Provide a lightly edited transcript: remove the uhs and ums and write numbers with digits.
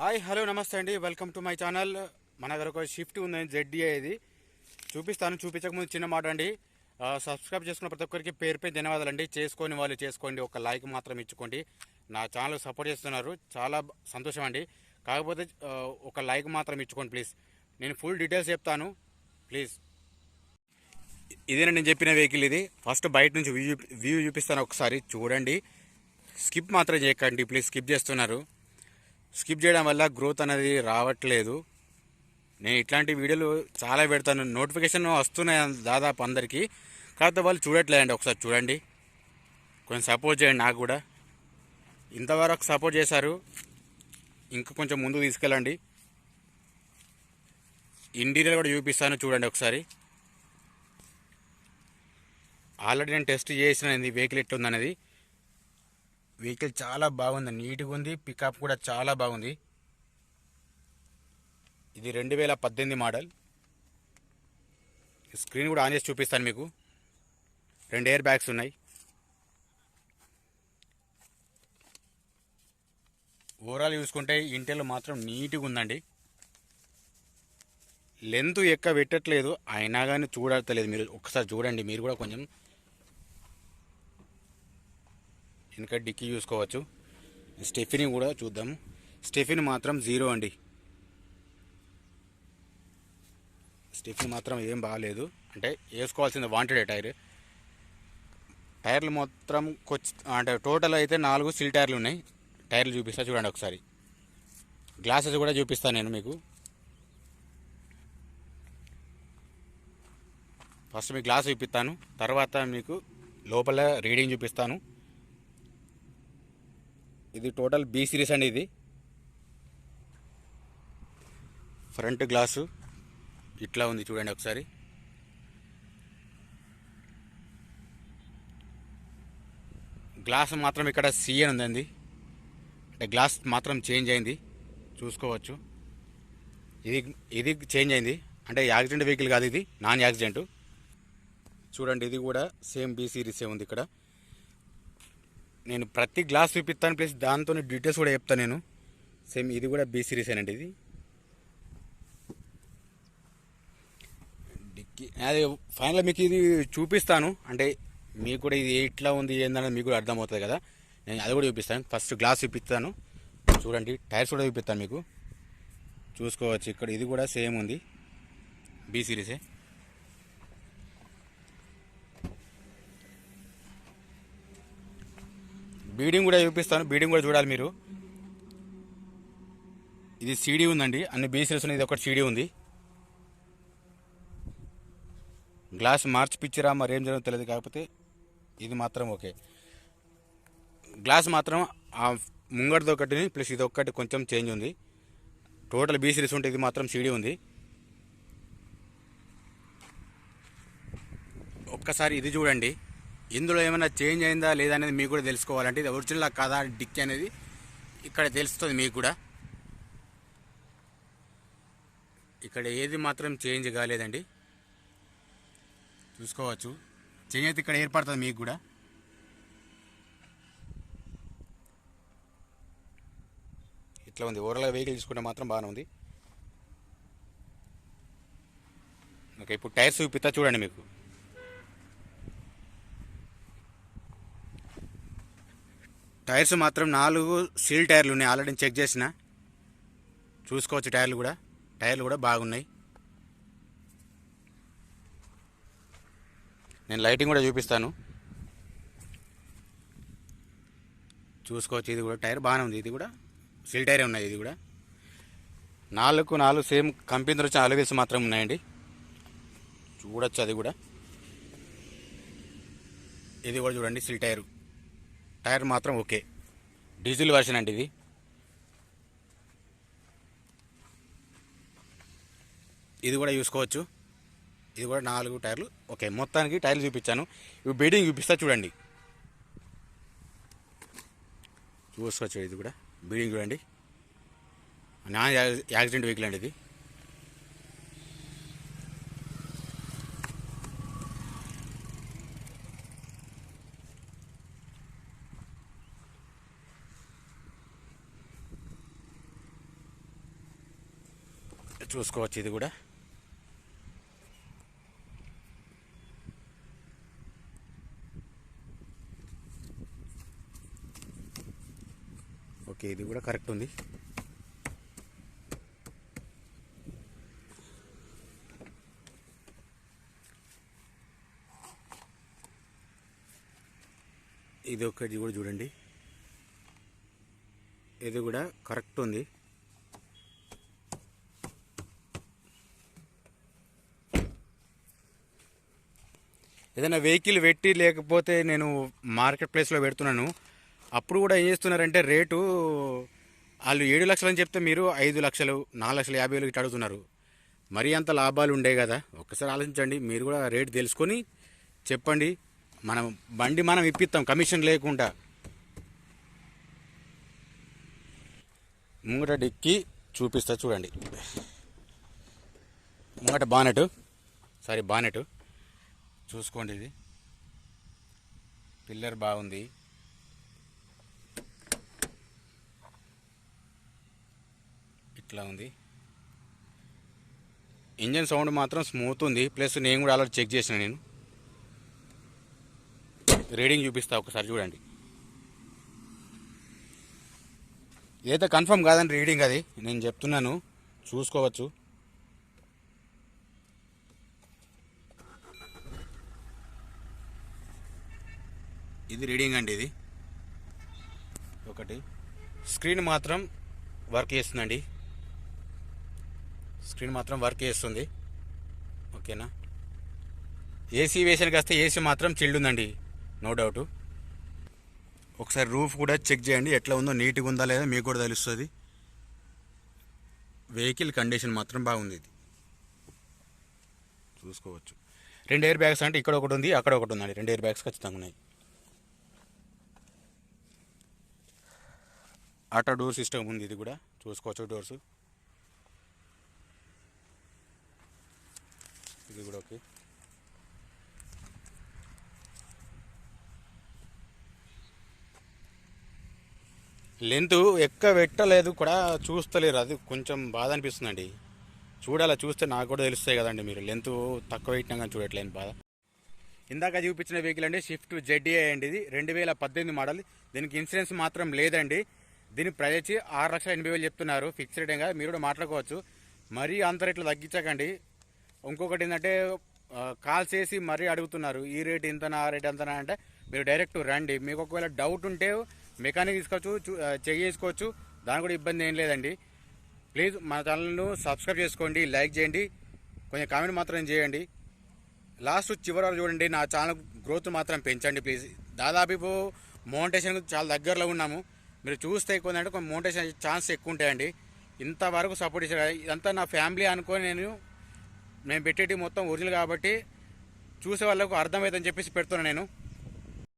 Hi hello నమస్తే అండి, welcome to my channel. మన దగ్గర ఒక షిఫ్ట్ ఉందండి, జెడ్డీఏ. ఇది చూపించక ముందు చిన్న మాట అండి. సబ్స్క్రైబ్ చేసుకున్న ప్రతి ఒక్కరికి పేరు పేరు ధన్యవాదాలండి. చేసుకొని వాళ్ళు చేసుకోండి, ఒక లైక్ మాత్రం ఇచ్చుకోండి. నా ఛానల్ సపోర్ట్ చేస్తున్నారు, చాలా సంతోషం అండి. కాకపోతే ఒక లైక్ మాత్రం ఇచ్చుకోండి ప్లీజ్. నేను ఫుల్ డీటెయిల్స్ చెప్తాను ప్లీజ్. ఇదేనా నేను చెప్పిన వెహికల్. ఇది ఫస్ట్ బయట నుంచి వ్యూ చూపిస్తాను, ఒకసారి చూడండి. స్కిప్ మాత్రం చేయకండి ప్లీజ్, స్కిప్ చేస్తున్నారు. స్కిప్ చేయడం వల్ల గ్రోత్ అనేది రావట్లేదు. నేను ఇట్లాంటి వీడియోలు చాలా పెడతాను, నోటిఫికేషన్ వస్తున్నాయి దాదాపు అందరికీ. కాకపోతే వాళ్ళు చూడట్లేదండి. ఒకసారి చూడండి, కొంచెం సపోర్ట్ చేయండి. నాకు కూడా ఇంతవరకు సపోర్ట్ చేశారు, ఇంకా కొంచెం ముందుకు తీసుకెళ్ళండి. ఇంటీరియర్ కూడా చూపిస్తాను, చూడండి ఒకసారి. ఆల్రెడీ నేను టెస్ట్ చేసిన వెహికల్ ఎట్లుందనేది. వెహికల్ చాలా బాగుంది, నీట్గా ఉంది. పికప్ కూడా చాలా బాగుంది. ఇది 2018 మోడల్. స్క్రీన్ కూడా ఆన్ చేసి చూపిస్తాను మీకు. 2 ఎయిర్ బ్యాగ్స్ ఉన్నాయి. ఓవరాల్ చూసుకుంటే ఇంటీరియర్ మాత్రం నీట్గా ఉందండి. లెంత్ ఎక్క పెట్టట్లేదు, అయినా కానీ చూడట్లేదు. మీరు ఒకసారి చూడండి, మీరు కూడా కొంచెం. ఇంకా డిక్కీ చూసుకోవచ్చు. స్టెఫినీ కూడా చూద్దాము. స్టెఫినీ మాత్రం 0 అండి. స్టెఫినీ మాత్రం ఏం బాగాలేదు, అంటే వేసుకోవాల్సింది వాంటెడ్ టైర్లు మాత్రం అంటే టోటల్ అయితే 4 సిల్ టైర్లు ఉన్నాయి. టైర్లు చూపిస్తా చూడండి ఒకసారి. గ్లాసెస్ కూడా చూపిస్తాను నేను మీకు. ఫస్ట్ మీకు గ్లాస్ చూపిస్తాను, తర్వాత మీకు లోపల రీడింగ్ చూపిస్తాను. ఇది టోటల్ బి సిరీస్ అండి. ఇది ఫ్రంట్ గ్లాసు ఇట్లా ఉంది, చూడండి ఒకసారి. గ్లాస్ మాత్రం ఇక్కడ సిఎన్ ఉందండి, అంటే గ్లాస్ మాత్రం చేంజ్ అయింది, చూసుకోవచ్చు. ఇది చేంజ్ అయింది, అంటే యాక్సిడెంట్ వెహికల్ కాదు, ఇది నాన్ యాక్సిడెంట్. చూడండి, ఇది కూడా సేమ్ బి సిరీసే ఉంది. ఇక్కడ నేను ప్రతి గ్లాస్ చూపిస్తాను ప్లస్ దాంతో డీటెయిల్స్ కూడా చెప్తాను నేను. సేమ్ ఇది కూడా బి సిరీసేనండి. ఇది డిక్కీ అది ఫైనల్ మీకు ఇది చూపిస్తాను, అంటే మీకు కూడా ఇది ఎట్లా ఉంది ఏందనేది మీకు కూడా అర్థమవుతుంది కదా. నేను అది కూడా చూపిస్తాను. ఫస్ట్ గ్లాస్ చూపిస్తాను, చూడండి. టైర్స్ కూడా చూపిస్తాను మీకు, చూసుకోవచ్చు. ఇక్కడ ఇది కూడా సేమ్ ఉంది, బి సిరీసే. బీడింగ్ కూడా చూపిస్తాను, బీడింగ్ కూడా చూడాలి మీరు. ఇది సీడీ ఉందండి, అన్ని బీ సిరీస్ ఉన్నాయి. ఇది ఒకటి సీడీ ఉంది. గ్లాస్ మార్చి పిచ్చిరా మరి ఏం జరుగుతుందో తెలియదు, కాకపోతే ఇది మాత్రం ఓకే. గ్లాస్ మాత్రం ఆ ముంగడిది ఒకటి ప్లస్ ఇది ఒక్కటి కొంచెం చేంజ్ ఉంది. టోటల్ బీ సిరీస్ ఉంటే ఇది మాత్రం సీడీ ఉంది. ఒక్కసారి ఇది చూడండి, ఇందులో ఏమైనా చేంజ్ అయిందా లేదా అనేది మీకు కూడా తెలుసుకోవాలంటే ఇది ఒరిజినల్ కాదా డిక్కీ అనేది ఇక్కడ తెలుస్తుంది మీకు కూడా. ఇక్కడ ఏది మాత్రం చేంజ్ కాలేదండి, చూసుకోవచ్చు. చేంజ్ అయితే ఇక్కడ ఏర్పడుతుంది మీకు కూడా. ఇట్లా ఉంది. ఓవరాల్గా వెహికల్ చూసుకుంటే మాత్రం బాగానే ఉంది. ఓకే, ఇప్పుడు టైర్స్ చూపిస్తా చూడండి మీకు. టైర్స్ మాత్రం 4 సీల్ టైర్లు ఉన్నాయి, ఆల్రెడీ చెక్ చేసిన, చూసుకోవచ్చు. టైర్లు కూడా బాగున్నాయి. నేను లైటింగ్ కూడా చూపిస్తాను, చూసుకోవచ్చు. ఇది కూడా టైర్ బాగానే ఉంది, ఇది కూడా సీల్ టైరే ఉన్నాయి. ఇది కూడా 4 సేమ్ కంపెనీ వచ్చిన అలవీల్స్ మాత్రం ఉన్నాయండి, చూడొచ్చు. అది కూడా ఇది కూడా చూడండి, సీల్ టైర్ మాత్రం ఓకే. డీజిల్ వర్షన్ అండి ఇది. ఇది కూడా చూసుకోవచ్చు. ఇది కూడా 4 టైర్లు ఓకే. మొత్తానికి టైర్లు చూపించాను. ఇవి బీడింగ్ చూపిస్తా చూడండి, చూసుకోవచ్చు. ఇది కూడా బీడింగ్ చూడండి, నాన్ యాక్సిడెంట్ వెహికల్ అండి ఇది. చూసుకోవచ్చు ఇది కూడా. ఓకే, ఇది కూడా కరెక్ట్ ఉంది. ఇది ఒకటి కూడా చూడండి, ఇది కూడా కరెక్ట్ ఉంది. ఏదైనా వెహికల్ పెట్టి లేకపోతే నేను మార్కెట్ ప్లేస్లో పెడుతున్నాను, అప్పుడు కూడా ఏం చేస్తున్నారంటే రేటు వాళ్ళు 7 లక్షలు అని చెప్తే మీరు 5 లక్షలు 4,50,000 ఇట్లా అడుగుతున్నారు. మరీ అంత లాభాలు ఉండే కదా, ఒక్కసారి ఆలోచించండి. మీరు కూడా రేటు తెలుసుకొని చెప్పండి. మనం బండి మనం ఇప్పిస్తాం కమిషన్ లేకుండా. ముంగట డిక్కి చూపిస్తా చూడండి. ముంగట బానెట్ చూసుకోండి. ఇది పిల్లర్ బాగుంది. ఇట్లా ఉంది. ఇంజన్ సౌండ్ మాత్రం స్మూత్ ఉంది. ప్లస్ నేను కూడా ఆల్రెడీ చెక్ చేసిన. నేను రీడింగ్ చూపిస్తా, ఒకసారి చూడండి. ఇదైతే కన్ఫర్మ్ కాదని రీడింగ్, అది నేను చెప్తున్నాను, చూసుకోవచ్చు. ఇది రీడింగ్ అండి. ఇది ఒకటి. స్క్రీన్ మాత్రం వర్క్ చేస్తుందండి, స్క్రీన్ మాత్రం వర్క్ చేస్తుంది. ఓకేనా. ఏసీ వేసానికి వస్తే ఏసీ మాత్రం చిల్డ్ ఉందండి, నో డౌట్. ఒకసారి రూఫ్ కూడా చెక్ చేయండి, ఎట్లా ఉందో, నీట్గా ఉందా లేదా మీకు కూడా తెలుస్తుంది. వెహికల్ కండిషన్ మాత్రం బాగుంది. ఇది చూసుకోవచ్చు. 2 ఎయిర్ బ్యాగ్స్ అంటే ఇక్కడ ఒకటి ఉంది, అక్కడ ఒకటి ఉందండి. 2 ఎయిర్ బ్యాగ్స్ ఖచ్చితంగా ఉన్నాయి. ఆటో డోర్ సిస్టమ్ ఉంది, ఇది కూడా చూసుకోవచ్చు. డోర్స్ ఇది కూడా ఓకే. లెంత్ ఎక్క పెట్టలేదు కూడా, చూస్తలేరు. అది కొంచెం బాధ అనిపిస్తుందండి. చూడాలా, చూస్తే నాకు కూడా తెలుస్తాయి కదండి. మీరు లెంత్ తక్కువ పెట్టినా కానీ చూడట్లేని బాధ. ఇందాక చూపించిన వెహికల్ అండి స్విఫ్ట్ ZDI అండి. ఇది 2018 మోడల్. దీనికి ఇన్సూరెన్స్ మాత్రం లేదండి. దీని ప్రైస్ వచ్చి 6,80,000 చెప్తున్నారు. ఫిక్స్డ్ రేట్గా మీరు కూడా మాట్లాడుకోవచ్చు. మరీ అంత రేట్లు తగ్గించకండి. ఇంకొకటి ఏంటంటే కాల్ చేసి మరీ అడుగుతున్నారు, ఈ రేట్ ఇంతనా ఆ రేట్ ఎంతనా అంటే, మీరు డైరెక్ట్ రండి. మీకు ఒకవేళ డౌట్ ఉంటే మెకానిక్ తీసుకోవచ్చు, చెక్ చేసుకోవచ్చు. దాని కూడా ఇబ్బంది ఏం లేదండి. ప్లీజ్ మన ఛానల్ను సబ్స్క్రైబ్ చేసుకోండి, లైక్ చేయండి, కొంచెం కామెంట్ మాత్రం చేయండి. లాస్ట్ చివరి వరకు చూడండి. నా ఛానల్ గ్రోత్ మాత్రం పెంచండి ప్లీజ్. దాదాపు మోనిటైజేషన్ చాలా దగ్గరలో ఉన్నాము. మీరు చూస్తే ఎక్కువ అంటే కొంచెం మోనిటైజేషన్ ఛాన్స్ ఎక్కువ ఉంటాయండి. ఇంతవరకు సపోర్ట్ ఇచ్చారు. ఇదంతా నా ఫ్యామిలీ అనుకొని మేము పెట్టేటి మొత్తం ఒరిజినల్ కాబట్టి చూసే వాళ్ళకు అర్థమవుతుందని చెప్పేసి పెడుతున్నాను నేను.